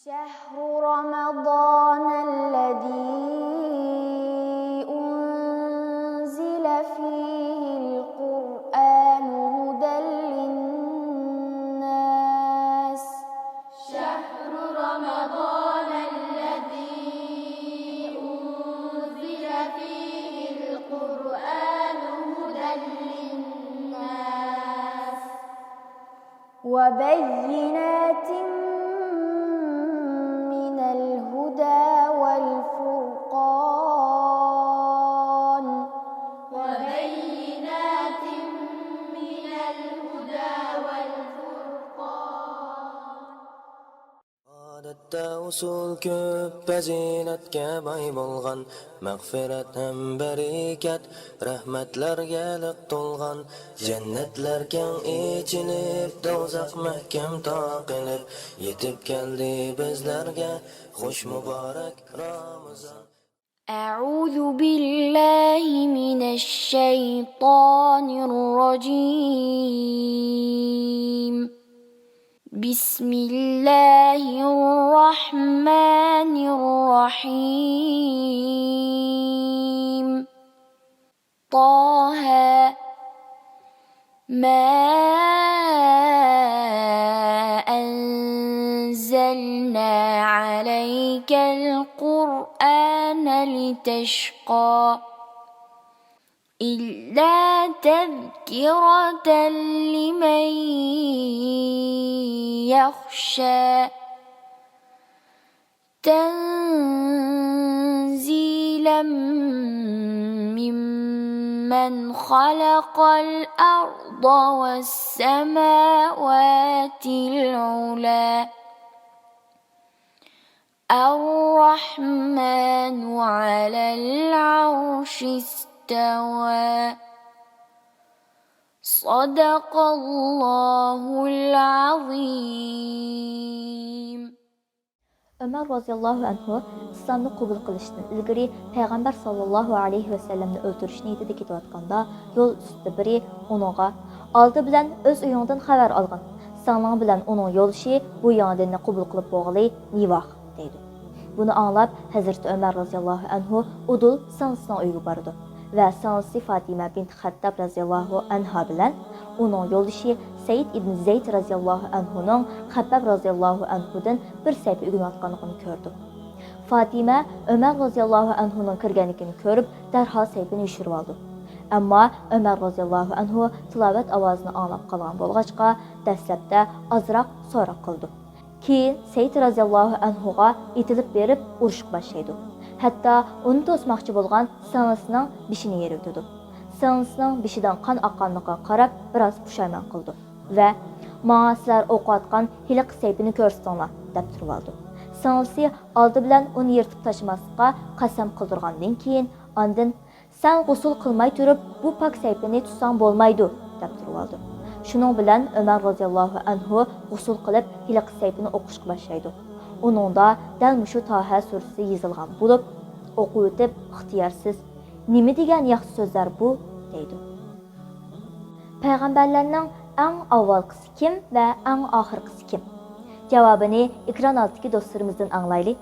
شهر رمضان الذي أنزل فيه القرآن هدى للناس. شهر رمضان الذي أنزل فيه القرآن هدى للناس وبينات من الهدى والفرقان. وبينات من الهدى والفرقان. Odatda usul ko'p fazilatga boy bo'lgan, mag'firat ham barakat, rahmatlarga liq to'lgan, jannatlar keng ichilib, do'zax mahkam taqilib, yetib keldi bizlarga xush muborak Ramazon. أعوذ بالله من الشيطان الرجيم. بسم الله الرحمن الرحيم. طه ما أنزلنا عليك القرآن لتشقى إلا تذكرة لمن يخشى تنزيلا ممن خلق الأرض والسماوات العلى الرحمن على العرش استوى. صدق الله العظيم. Ömer radıyallahu anhu İslamni qabul qilishdan ilgari payg'ambar sallallohu alayhi vasallamni o'ltirishni niyatida ketayotganda yo'l ustida biri uningga oldi bilan o'z uyingdan xabar olgin. Sanlang bilan uning yo'lishi bu yangi qabul qilib bo'lg'ili nivoh deydi. Buni anglab Hazrat Ömer radıyallahu anhu udul sanısının uygu bardı ve sanısı Fatima bint Xattab radıyallahu anha bilan uning yo'lishi Said ibn Zayd radıyallahu anhu'nun Xabbab radıyallahu anhu'dan bir sayfa o'rganayotganligini ko'rdi. Fatima Ömer radıyallahu anhu'nun kirganligini ko'rib darhol sayfani yashirib oldi. Ammo Ömer radıyallahu anhu tilovat ovozini anglab qolgan bo'lg'achqa dastlabda ozroq so'roq qildi. Keyin Said radıyallahu anhu'ga itilib berib urushga boshlaydi. Hatto uni to'smoqchi bo'lgan sanasining bishini yeribdi. Sanasining bishidan qon oqqanligiga qarab biroz pushaymon qildi va "Menga sizlar o'qiyotgan hiliq sayfini ko'rsatinglar" deb turib oldi. Sanasi oldi bilan uni yirtib tashlamaslikqa qasam qildirgandan keyin ondan "Sen g'usul qilmay turib bu pok sayfini tutsang bo'lmaydi" deb turib oldi. Shuning bilan Ömer radıyallahu anhu g'usul qilib hiliq sayfini o'qishga boshlaydi. Uningda dal mushu Taha surasi yozilgan bo'lib, o'qib o'tib ixtiyorsiz "Nima degan yaxshi so'zlar bu?" deydi. Payg'ambarlarning eng avvalgisi kim va eng oxirgisi kim? Javobini ekran altidagi do'stlarimizdan anglaylik.